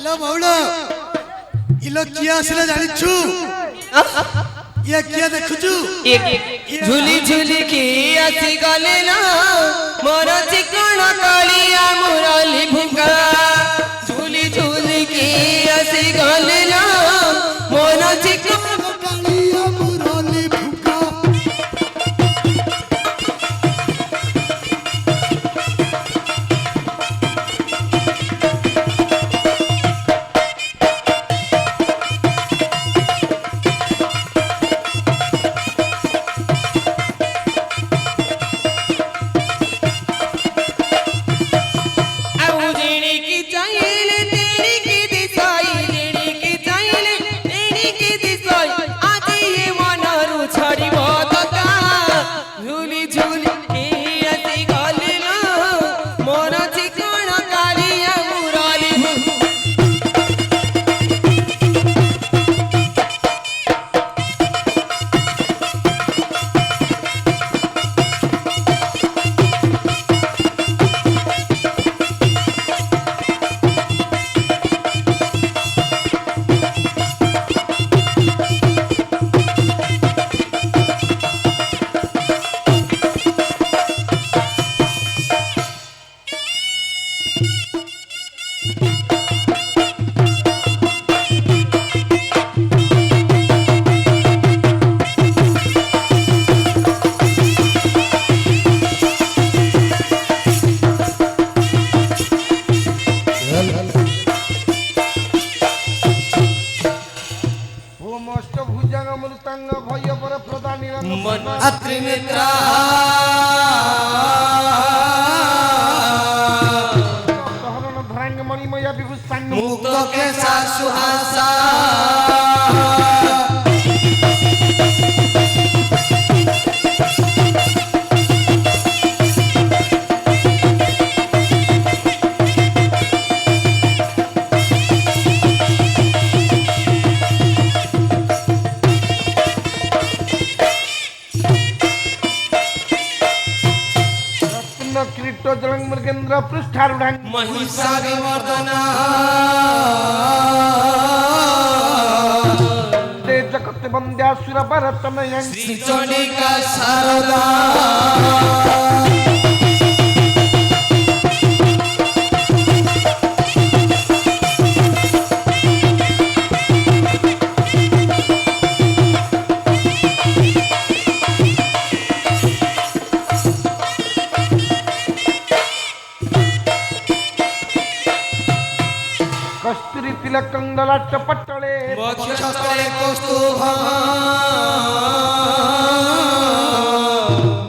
Hello मौला इलो किया आसिला जानिछु ये किया देखुछु झुली झुली की आसी गले ना मोर चिकन कालिया मुरली भुका झुली झुली की आसी गले ना मोर चिकन कालिया मुरली भुका अत्रिनेत्रा मुक्त के सुहासा मृगेंद्र पृष्ठारूढ़ महिषासुर मर्दना जगत वंद्यासुर भरतनयन श्री चंडिका शारदा कस्तूरी तिलक ललाट पट्टळे वक्षस्थले कौस्तुभ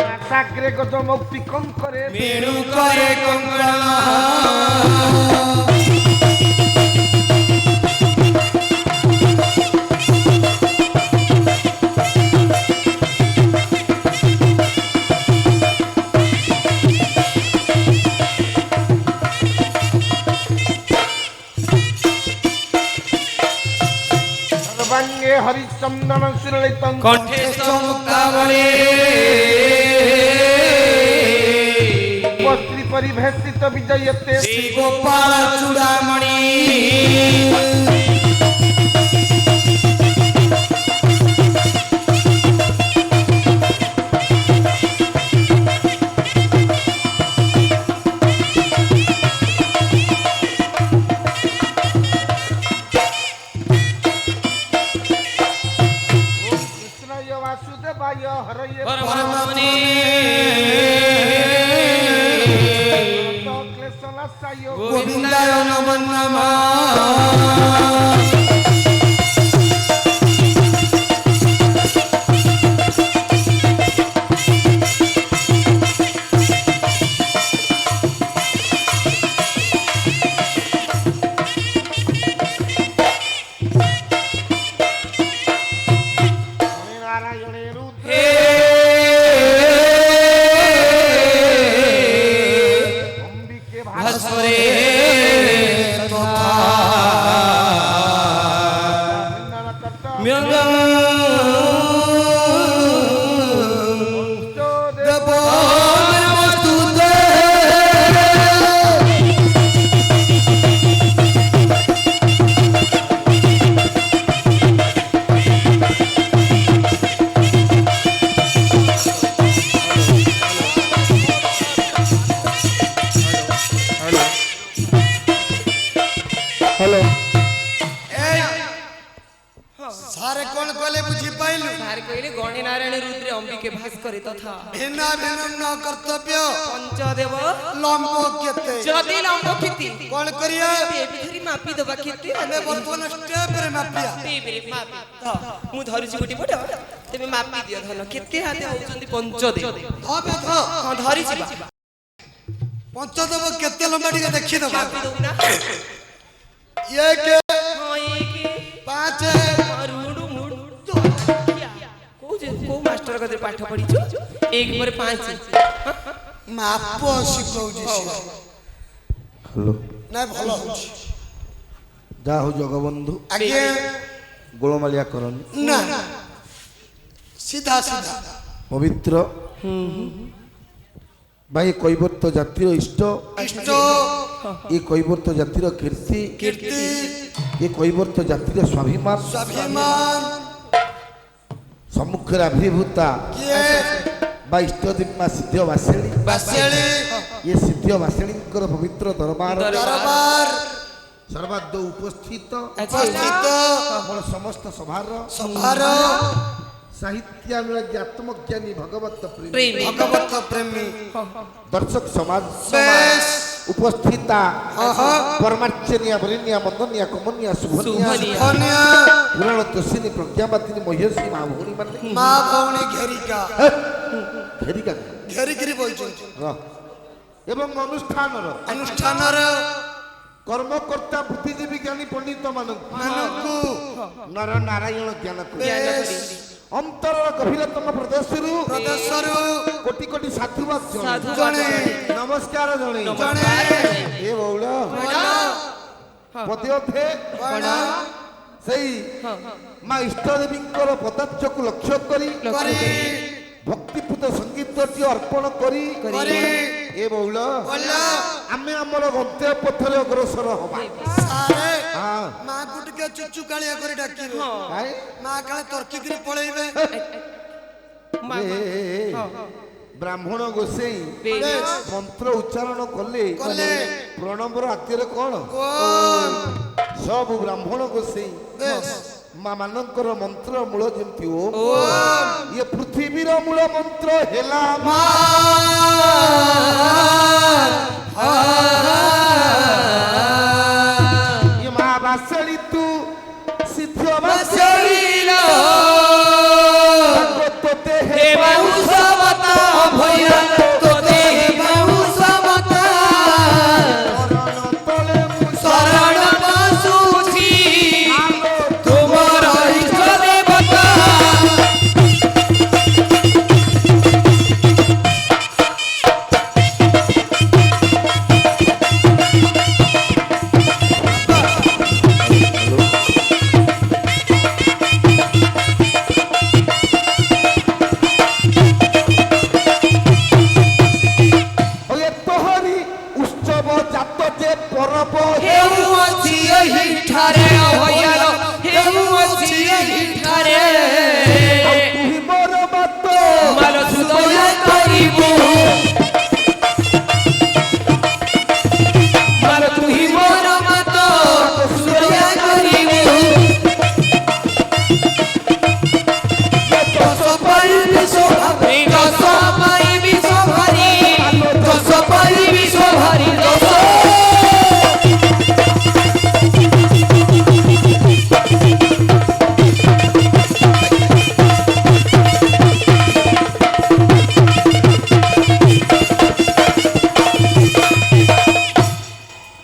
नासाग्रे गजमौक्ति कंकरे वेणु करे कंकण हरिचंदन सुललितं कंठे मुक्तावली वस्त्री परिभेषित विजयते श्री गोपाल चूड़ामणि परमात्मने गोविंदाय नमो नमः বলো এই সারে কোন কলে বুঝি পাইলু ସାର୍ କହିଲେ ଗଣେ ନାରାୟଣ ରୁଦ୍ରେ ଅମ୍ବିକେ ଭାସ୍କରେ ତଥା ভিন্ন ভিন্ন কর্তব্য ପଞ୍ଚଦେବ লম্ব কেতে ଯଦି ଲମ୍ବ କ୍ଷିତି কোন করিয়া ଏବେ ଧରି ମାପି ଦେବା କ୍ଷିତି ଆମେ ବର୍ତ୍ତମାନ ଷ୍ଟେପ ରେ ମାପିଆ ମାପି ମୁଁ ଧରିଛି ଗୋଟେ ପଟ ତେବେ ମାପି ଦିଅ ଧନ କେତେ ହାତେ ହଉଛନ୍ତି ପଞ୍ଚଦେବ হবে ধ ହଁ ଧରିଛି ବା পঞ্চদেব কেতে লম্বা ଟିକେ দেখি দবা ମାପି ଦଉନା এক ହଁ ଏକ পাঁচ ରୁଡୁ ମୁଡୁ କୋଉ କୋଉ ମାଷ୍ଟର କତିରେ ପାଠ ପଢିଛୁ ଏକ ପରେ ପାଞ୍ଚ ମାପ ଶିଖଉଛି ସିଏ হ্যালো ନା ଭଲ ହଉଛି যা হো জগবন্ধু ଆଜ୍ଞା গোলমালিয়া করনি না সিধা সিধা পবিত্র ভাই কৈবর্ত জাতির ইষ্ট ইষ্ট এ কৈবর্ত জাতির কীর্তি কীর্তি এ কৈবর্ত জাতির স্বাভিমান স্বাভিমান সম্মুখের আবির্ভূতা কিয়ে বা ইষ্টদেবী মা সিদ্ধ বাসেড়ি বাসেলি এ সিদ্ধ বাসেড়ীঙ্কর পবিত্র দরবার দরবার সর্বাদ্য উপস্থিত উপস্থিত আমার সমস্ত সভার সভার সাহিত্যানুরাগী আত্মজ্ঞানী ভগবত প্রেমী প্রেমী ভগবত প্রেমী দর্শক সমাজ বেশ উপস্থিতা আহা পরমার্চনিয়া বরিনিয়া মন্দনিয়া কমনিয়া শুভনিয়া শুভনিয়া। ধন্যা পুরাণ তোষিনী প্রজ্ঞাবাদিনী মহিষী মা ভৌণী মানে মা ভৌণী ঘেরিকা ঘেরিকা ঘেরিকিরি বইଛନ୍ତି এবং অনুষ্ঠানর ଅନୁଷ୍ଠାନର কর্মকর্তা বুদ্ধিজীবী জ্ঞানী পণ্ডিত ମାନଙ୍କୁ নর নারায়ণ জ্ঞান করে ବେଶ অন্তরর গভীরতম প্রদেশରୁ ପ୍ରଦେଶରୁ কোটি কোটি সাধুবাদ ସାଧୁ ଜଣେ নমস্কার জনে ଜଣେ এ বৌল পদে ବଣ সেই মা ইষ্টদেবীঙ্কর পদার্থକୁ লক্ষ্য କରି କରି ভক্তিপূত সঙ্গীতটি অর্পণ କରି କରି এ বৌল ବୋଲ ଆମେ ଆମର ଗନ୍ତବ୍ୟ ପଥରେ ଅଗ୍ରସର ହବା ସାରେ ହଁ ମାକୁ ଟିକେ ଚୁଚୁ କାଳିଆ କରି ଡାକିବେ କାଇଁ? ମା କାଳେ ତର୍କିକିରି ପଳେଇବେ ବ୍ରାହ୍ମଣ ଗୋସେଇ ବେଶ ମନ୍ତ୍ର ଉଚ୍ଚାରଣ କଲେ କଲେ ପ୍ରଣବର ଆଦ୍ୟରେ କଣ ଓମ୍ ସବୁ ବ୍ରାହ୍ମଣ ଗୋସେଇ ବେଶ ମା ମାନଙ୍କର ମନ୍ତ୍ର ମୂଳ ଯେମିତି ଓ ଓମ୍ ଇଏ ପୃଥିବୀର ମୂଳ ମନ୍ତ୍ର ହେଲା ମା ଇଏ ମା ବାସଳି ତୁ ସିଦ୍ଧ ବାସଳି ତୋତେ ହେ ଚରଣ ତଳେ ମୁଁ ওয়ে তোহরি উৎসব জাত যে পরব তুহি মোর মত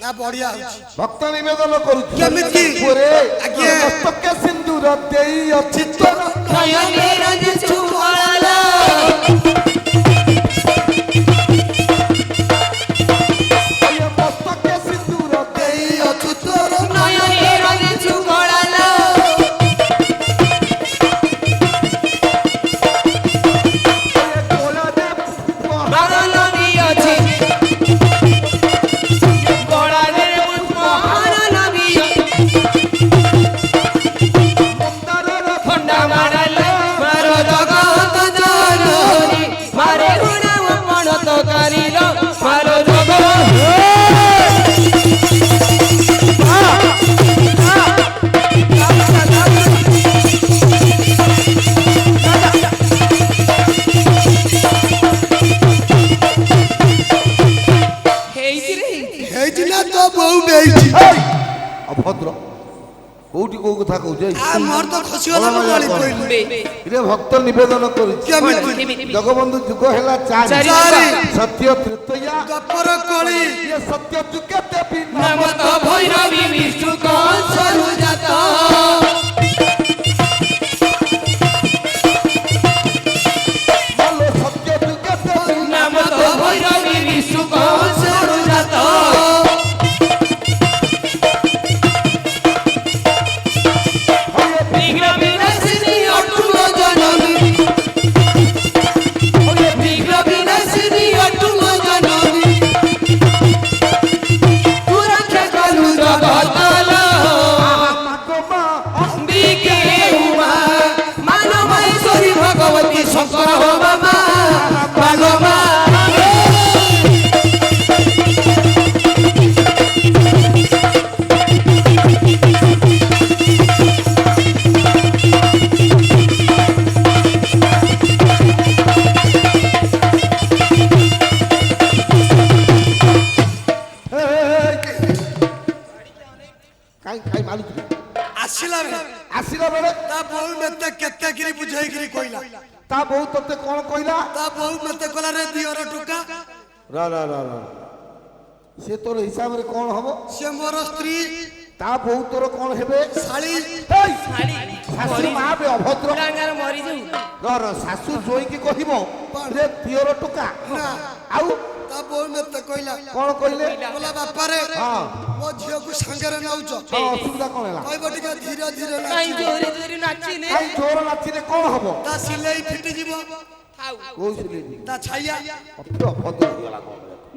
ନା ବଢିଆ ହଉଛି ভক্ত নিবেদন করুছি কেমিতি? ওরে আজ্ঞে। মস্তকে সিন্দুর দেই অছি তোর মস্তকে সিন্দুর দেই এই অଛୁ ତୋର গোলা দে খন্ডা মারালে মারো জগত জননী ଅଭଦ୍ର କୋଉଠି କୋଉ କଥା କହୁଛ ମୋର ତ ଖସିଗଲା ମୁଁ ଗାଳି କହିଲି ରେ ଭକ୍ତ ନିବେଦନ କରୁଛି କେମିତି? ଜଗବନ୍ଧୁ ଯୁଗ ହେଲା ଚାରି ଚାରି। ସତ୍ୟ ତୃତୀୟା ଦ୍ୱାପର କଳି ଇଏ ସତ୍ୟ ଯୁଗ ଦେବୀ ନାମ ତ ଭୈରବୀ ବିଷ୍ଣୁ କଂସରୁ ଜାତ ଭଲ ସତ୍ୟ ଯୁଗ ଦେବୀ ନାମ ତ ଭୈରବୀ ବିଷ୍ଣୁ କଂସରୁ ଜାତ ବିଘ୍ନ ବିନାଶିନୀ ଅଟୁଳ ଜନନୀ ବିଘ୍ନ ବିନାଶିନୀ ଅଟୁଳ ଜନନୀ ତୁ ରକ୍ଷା କଲୁ ଜଗତଲ ମାଗମା ଅମ୍ବିକେ ଉମା ମାନମେଶ୍ୱରୀ ଭଗବତୀ ଶଙ୍କର ହୋ ମାମା ମାଗମା କାଇଁ ମାଲୁଛୁ ଆସିଲା ବେଳେ ଆସିଲା ବେଳେ ତା ବୋଉ ମତେ କେତେ କିରି ବୁଝେଇକିରି କହିଲା ତା ବୋଉ ତତେ କଣ କହିଲା ତା ବୋଉ ମତେ କହିଲା ରେ ଦିଅର ଟୁକା ରା ରା ରା ରା ସେ ତୋର ହିସାବରେ କଣ ହବ ସିଏ ମୋର ସ୍ତ୍ରୀ ତା ବୋଉ ତୋର କଣ ହେବେ ଶାଳୀ ହେଇ! ଶାଳୀ ଶାଶୁ ମା ବେ ଅଭଦ୍ର ଡାଙ୍ଗାର ମରିଯାଉ ର ଶାଶୁ ଜୋଇକି କହିବ ଯେ ଦିଅର ଟୁକା ନା ଆଉ ତା ବୋଉ ମତେ କହିଲା କଣ କହିଲେ କହିଲା ବାପାରେ ହଁ ମୋ ଝିଅକୁ ସାଙ୍ଗରେ ନଉଛ ହଁ, ଅସୁବିଧା କଣ ହେଲା କହିବ ଟିକେ ଧୀରେ ଧୀରେ କାଇଁ ନାଚିବ ଜୋରେ ଜୋରେ ନାଚିଲେ କାଇଁ ଜୋର ନାଚିଲେ କଣ ହବ ତା ସିଲେଇ ଫିଟିଯିବ ଥାଉ କୋଉ ସିଲେଇ ତା ଛାଇଆ ଅତି ଅଭଦ୍ର ହେଇଗଲା କଣ